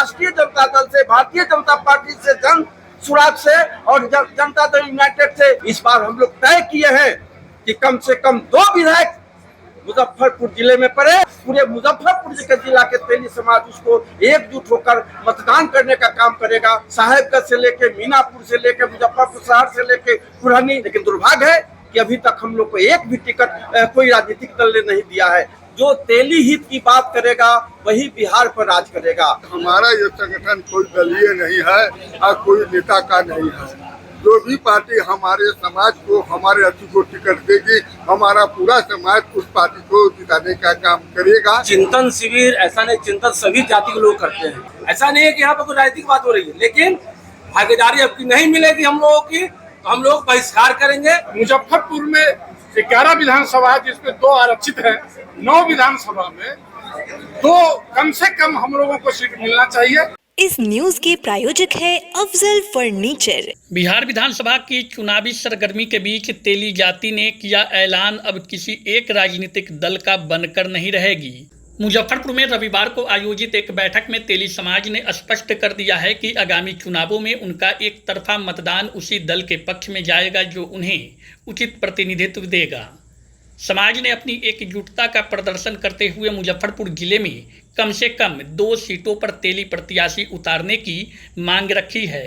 राष्ट्रीय जनता दल से, भारतीय जनता पार्टी से, जन सुराग से और जनता दल यूनाइटेड से इस बार हम लोग तय किए हैं कि कम से कम 2 विधायक मुजफ्फरपुर जिले में पड़े। पूरे मुजफ्फरपुर के जिला के तेली समाज उसको एकजुट होकर मतदान करने का काम करेगा। साहेबगंज से लेके मीनापुर से लेके मुजफ्फरपुर शहर से लेके पुरानी। लेकिन दुर्भाग्य है कि अभी तक हम लोग को एक भी टिकट कोई राजनीतिक दल ने नहीं दिया है। जो तेली हित की बात करेगा वही बिहार पर राज करेगा। हमारा ये संगठन कोई दलीय नहीं है और कोई नेता का नहीं है। जो भी पार्टी हमारे समाज को, हमारे अति को टिकट देगी, हमारा पूरा समाज उस पार्टी को जिताने का काम करेगा। चिंतन शिविर ऐसा नहीं, चिंतन सभी जाति के लोग करते हैं। ऐसा नहीं है कि यहाँ पर कोई राजनीतिक बात हो रही है, लेकिन भागीदारी अब की नहीं मिलेगी हम लोगों की तो हम लोग बहिष्कार करेंगे। मुजफ्फरपुर में 11 विधानसभा है जिसमें 2 आरक्षित है। 9 विधानसभा में 2 कम से कम हम लोगों को सीट मिलना चाहिए। इस न्यूज के प्रायोजक है अफजल फर्नीचर। बिहार विधानसभा की चुनावी सरगर्मी के बीच तेली जाति ने किया ऐलान, अब किसी एक राजनीतिक दल का बनकर नहीं रहेगी। मुजफ्फरपुर में रविवार को आयोजित एक बैठक में तेली समाज ने स्पष्ट कर दिया है कि आगामी चुनावों में उनका एक तरफा मतदान उसी दल के पक्ष में जाएगा जो उन्हें उचित प्रतिनिधित्व देगा। समाज ने अपनी एकजुटता का प्रदर्शन करते हुए मुजफ्फरपुर जिले में कम से कम 2 सीटों पर तेली प्रत्याशी उतारने की मांग रखी है।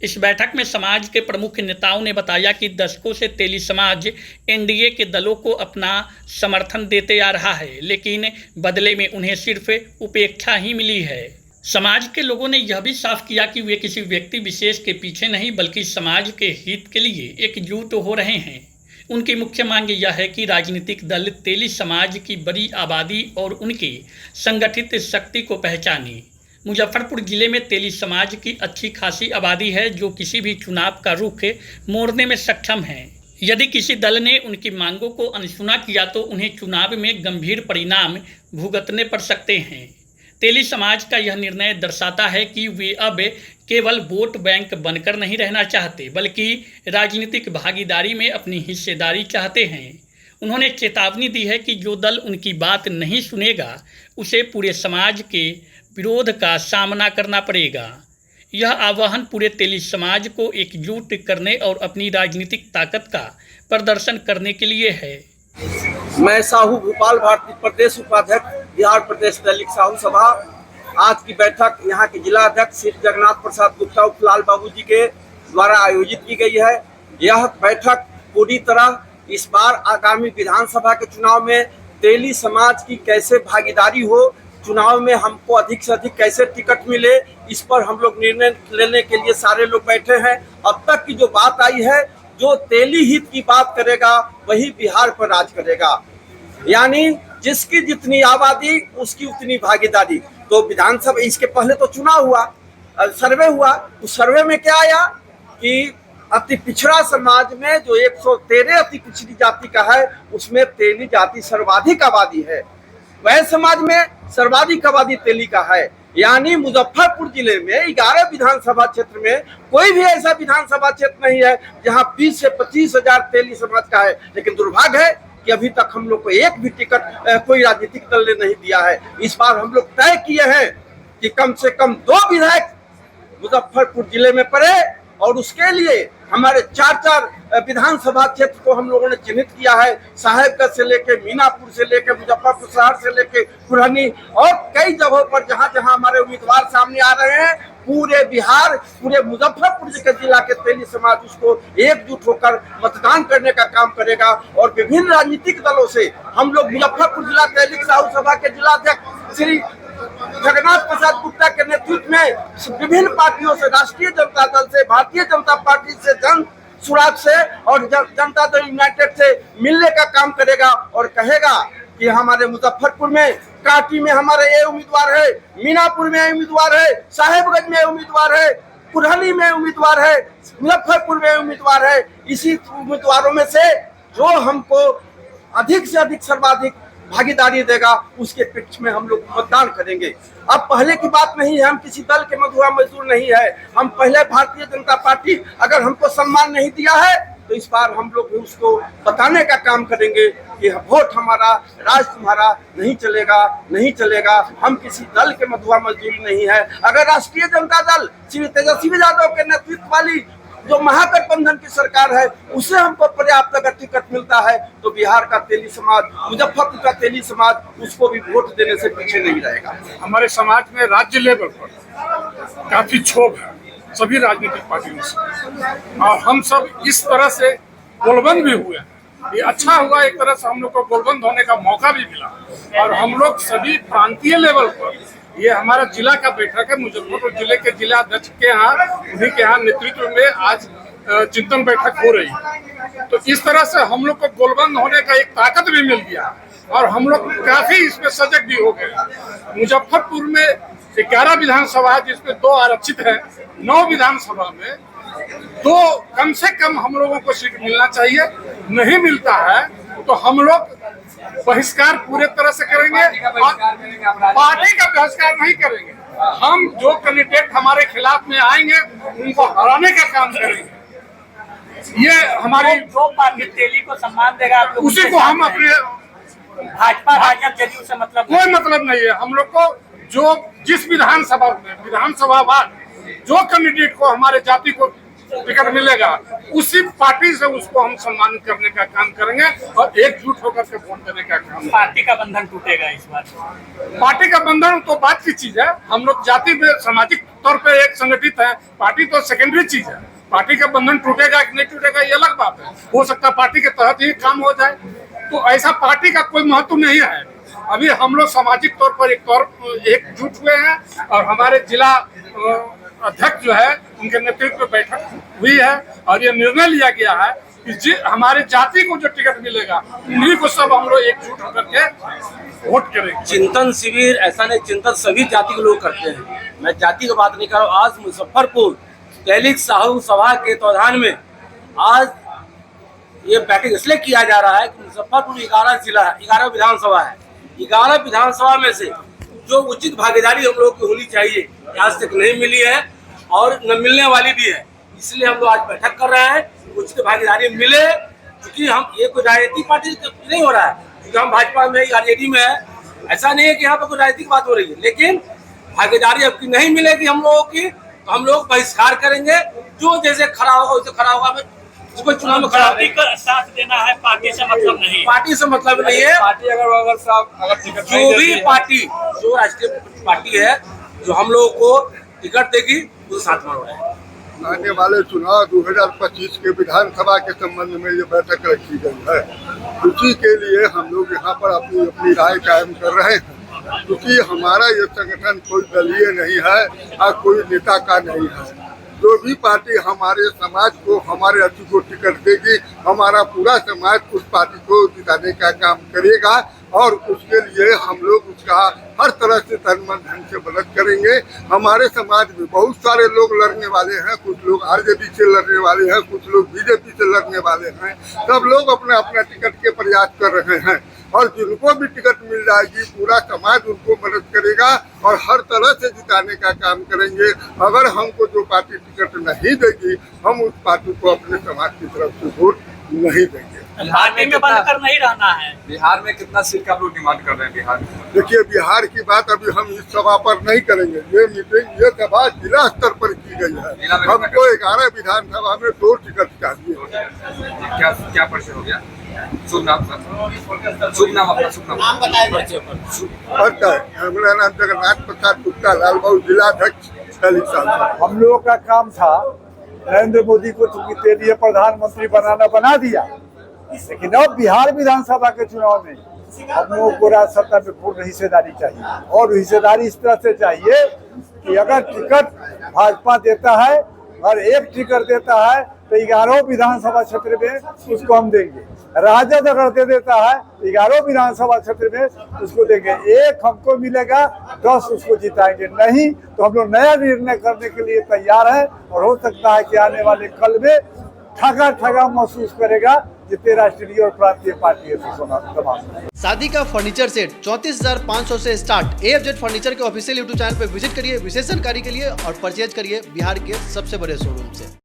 इस बैठक में समाज के प्रमुख नेताओं ने बताया कि दशकों से तेली समाज एनडीए के दलों को अपना समर्थन देते आ रहा है, लेकिन बदले में उन्हें सिर्फ उपेक्षा ही मिली है। समाज के लोगों ने यह भी साफ किया कि वे किसी व्यक्ति विशेष के पीछे नहीं बल्कि समाज के हित के लिए एकजुट हो रहे हैं। उनकी मुख्य मांग यह है कि राजनीतिक दल तेली समाज की बड़ी आबादी और उनके संगठित शक्ति को पहचाने। मुजफ्फरपुर जिले में तेली समाज की अच्छी खासी आबादी है जो किसी भी चुनाव का रुख मोड़ने में सक्षम है। यदि किसी दल ने उनकी मांगों को अनसुना किया तो उन्हें चुनाव में गंभीर परिणाम भुगतने पड़ सकते हैं। तेली समाज का यह निर्णय दर्शाता है कि वे अब केवल वोट बैंक बनकर नहीं रहना चाहते बल्कि राजनीतिक भागीदारी में अपनी हिस्सेदारी चाहते हैं। उन्होंने चेतावनी दी है कि जो दल उनकी बात नहीं सुनेगा उसे पूरे समाज के विरोध का सामना करना पड़ेगा। यह आह्वान पूरे तेली समाज को एकजुट करने और अपनी राजनीतिक ताकत का प्रदर्शन करने के लिए है। मैं साहू भोपाल भारतीय प्रदेश उपाध्यक्ष बिहार प्रदेश दलित साहू सभा। आज की बैठक यहाँ के जिला अध्यक्ष श्री जगन्नाथ प्रसाद गुप्ता उर्फ लाल बाबू जी के द्वारा आयोजित की गई है। यह बैठक पूरी तरह इस बार आगामी विधानसभा के चुनाव में तेली समाज की कैसे भागीदारी हो, चुनाव में हमको अधिक से अधिक कैसे टिकट मिले, इस पर हम लोग निर्णय लेने के लिए सारे लोग बैठे हैं। अब तक की जो बात आई है, जो तेली हित की बात करेगा वही बिहार पर राज करेगा। यानी जिसकी जितनी आबादी उसकी उतनी भागीदारी। तो विधानसभा इसके पहले तो चुनाव हुआ, सर्वे हुआ। उस सर्वे में क्या आया कि अति पिछड़ा समाज में जो 113 अति पिछड़ी जाति का है उसमें तेली जाति सर्वाधिक आबादी है। वह समाज में सर्वाधिक आबादी तेली का है। यानी मुजफ्फरपुर जिले में 11 विधानसभा क्षेत्र में कोई भी ऐसा विधानसभा क्षेत्र नहीं है जहां 20 से 25 हजार तेली समाज का है। लेकिन दुर्भाग्य है कि अभी तक हम लोग को एक भी टिकट कोई राजनीतिक दल ने नहीं दिया है। इस बार हम लोग तय किए हैं कि कम से कम 2 विधायक मुजफ्फरपुर जिले में पड़े और उसके लिए हमारे 4 विधानसभा क्षेत्र को हम लोगों ने चिन्हित किया है। साहेबगंज से लेके मीनापुर से लेके मुजफ्फरपुर शहर से लेके पुरानी और कई जगहों पर जहां जहां हमारे उम्मीदवार सामने आ रहे हैं, पूरे बिहार, पूरे मुजफ्फरपुर के जिला के तेली समाज उसको एकजुट होकर मतदान करने का काम करेगा। और विभिन्न राजनीतिक दलों से हम लोग मुजफ्फरपुर जिला तेली साहू सभा के जिला अध्यक्ष श्री जगन्नाथ प्रसाद गुप्ता के नेतृत्व में विभिन्न पार्टियों से, राष्ट्रीय जनता दल से, भारतीय जनता पार्टी से, जन सुराग से और जनता दल यूनाइटेड से मिलने का काम करेगा और कहेगा कि हमारे मुजफ्फरपुर में काटी में हमारे ये उम्मीदवार है, मीनापुर में उम्मीदवार है, साहेबगंज में उम्मीदवार है, पुरानी में उम्मीदवार है, मुजफ्फरपुर में उम्मीदवार है। इसी उम्मीदवारों में से जो हमको अधिक से अधिक सर्वाधिक भागीदारी देगा उसके पक्ष में हम लोग मतदान करेंगे। अब पहले की बात नहीं है, हम किसी दल के मधुआ मजदूर नहीं है। हम पहले भारतीय जनता पार्टी अगर हमको सम्मान नहीं दिया है तो तो इस बार हम लोग भी उसको बताने का काम करेंगे कि वोट हमारा, राज तुम्हारा, नहीं चलेगा, नहीं चलेगा। हम किसी दल के मधुआ मजदूरी नहीं है। अगर राष्ट्रीय जनता दल श्री तेजस्वी यादव के नेतृत्व वाली जो महागठबंधन की सरकार है उसे हमको पर्याप्त अगर टिकट मिलता है तो बिहार का तेली समाज, मुजफ्फरपुर का तेली समाज उसको भी वोट देने से पीछे नहीं रहेगा। हमारे समाज में राज्य लेवल पर काफी क्षोभ है सभी राजनीतिक पार्टियों से, और हम सब इस तरह से गोलबंद भी हुए हैं। ये अच्छा हुआ, एक तरह से हम लोग को गोलबंद होने का मौका भी मिला। और हम लोग सभी प्रांतीय लेवल पर, ये हमारा जिला का बैठक है, मुजफ्फरपुर जिले के जिला अध्यक्ष के यहाँ, उन्हीं के यहाँ नेतृत्व में आज चिंतन बैठक हो रही है। तो इस तरह से हम लोग को गोलबंद होने का एक ताकत भी मिल गया और हम लोग काफी इसमें सजग भी हो गए। मुजफ्फरपुर में 11 विधानसभा है जिसमें 2 आरक्षित है। 9 विधानसभा में 2 कम से कम हम लोगों को सीट मिलना चाहिए। नहीं मिलता है तो हम लोग बहिष्कार पूरे तरह से करेंगे और पार्टी का बहिष्कार नहीं करेंगे। हम जो कैंडिडेट हमारे खिलाफ में आएंगे उनको हराने का काम करेंगे। ये हमारी जो पार्टी तेली को सम्मान देगा आप लोग उसी को हम अपने भाजपा राजद जदयू से मतलब कोई मतलब नहीं है। हम लोग को जो जिस विधानसभा वार जो कैंडिडेट को हमारे जाति को टिकट मिलेगा उसी पार्टी से उसको हम सम्मानित करने का काम करेंगे और एकजुट होकर के वोट देने का काम। पार्टी का बंधन टूटेगा इस बार। पार्टी का बंधन तो बात की चीज है। हम लोग जाति में सामाजिक तौर पे एक संगठित है, पार्टी तो सेकेंडरी चीज है। पार्टी का बंधन टूटेगा कि नहीं टूटेगा ये अलग बात है। हो सकता है पार्टी के तहत ही काम हो जाए, तो ऐसा पार्टी का कोई महत्व नहीं है। अभी हम लोग सामाजिक तौर पर एकजुट हुए हैं और हमारे जिला अध्यक्ष जो है उनके नेतृत्व में बैठक हुई है और ये निर्णय लिया गया है कि हमारे जाति को जो टिकट मिलेगा उन्हीं को सब हम लोग एकजुट होकर के वोट करेंगे। चिंतन शिविर ऐसा नहीं, चिंतन सभी जाति के लोग करते हैं। मैं जाति की बात नहीं कर रहा हूँ। आज मुजफ्फरपुर तैलिक साहू सभा के तौधान में आज ये बैठक इसलिए किया जा रहा है कि मुजफ्फरपुर 11 विधानसभा है। 11 विधानसभा में से जो उचित भागीदारी हम लोग की होनी चाहिए आज तक नहीं मिली है और न मिलने वाली भी है। इसलिए हम लोग आज बैठक कर रहे हैं, उचित भागीदारी मिले। क्योंकि हम ये कोई राजनीतिक पार्टी नहीं हो रहा है, क्योंकि हम भाजपा में आरजेडी में है। ऐसा नहीं है कि यहाँ पर कोई राजनीतिक बात हो रही है, लेकिन भागीदारी अब की नहीं मिलेगी हम लोगों की तो हम लोग बहिष्कार करेंगे। जो जैसे खड़ा होगा वैसे खड़ा होगा। कोई चुनाव में खड़ा पार्टी का साथ देना है, पार्टी से मतलब नहीं। पार्टी से मतलब नहीं है। पार्टी अगर जो भी पार्टी, जो राष्ट्रीय पार्टी है जो हम लोगों को टिकट देगी वो साथ में है। आने वाले चुनाव 2025 के विधानसभा के संबंध में ये बैठक रखी गई है। उसी के लिए हम लोग यहाँ पर अपनी राय कायम कर रहे हैं। क्योंकि हमारा ये संगठन कोई दलीय नहीं है और कोई नेता का नहीं है। जो भी पार्टी हमारे समाज को, हमारे अच्छी को टिकट देगी, हमारा पूरा समाज उस पार्टी को जिताने का काम करेगा और उसके लिए हम लोग उसका हर तरह से तन मन धन से मदद करेंगे। हमारे समाज में बहुत सारे लोग लड़ने वाले हैं, कुछ लोग आरजेडी से लड़ने वाले हैं, कुछ लोग बीजेपी से लड़ने वाले हैं। सब लोग अपना अपना टिकट के प्रयास कर रहे हैं और जिनको भी टिकट मिल जाएगी पूरा समाज उनको मदद करेगा और हर तरह से जिताने का काम करेंगे। अगर हमको जो पार्टी टिकट नहीं देगी हम उस पार्टी को अपने समाज की तरफ से वोट नहीं देंगे। पार्टी में बंद कर नहीं रहना है। बिहार में कितना सीट का आप लोग डिमांड कर रहे हैं? बिहार में देखिए, बिहार की बात अभी हम इस सभा पर नहीं करेंगे। ये मीटिंग, ये सभा जिला स्तर पर की गई है। हमको 11 विधानसभा में 2 टिकट चाहिए। क्या परिचय हो गया? शुभ नाम सर, शुभ नाम अपना, शुभ नाम बताएं। मेरा नाम जगन्नाथ प्रसाद गुप्ता, लालबाबू जिला अध्यक्ष। हम लोगों का काम था नरेंद्र मोदी को चूंकि तेलीय प्रधानमंत्री बना दिया, लेकिन अब बिहार विधानसभा के चुनाव में हम लोगों को राज्य सत्ता में पूर्ण हिस्सेदारी चाहिए। और हिस्सेदारी इस तरह से चाहिए कि अगर टिकट भाजपा देता है और एक टिकट देता है तो 11 विधानसभा क्षेत्र में उसको हम देंगे। राजद अगर दे देता है 11 विधानसभा क्षेत्र में उसको देंगे। एक हमको मिलेगा, 10 उसको जिताएंगे। नहीं तो हम लोग नया निर्णय करने के लिए तैयार है और हो सकता है कि आने वाले कल में ठगा महसूस करेगा जितने राष्ट्रीय और प्रांतीय पार्टी है। शादी का फर्नीचर सेट 34,500 से स्टार्ट। AFZ फर्नीचर के ऑफिशियल YouTube चैनल पर विजिट करिए विशेष जानकारी के लिए और परचेज करिए बिहार के सबसे बड़े शोरूम से।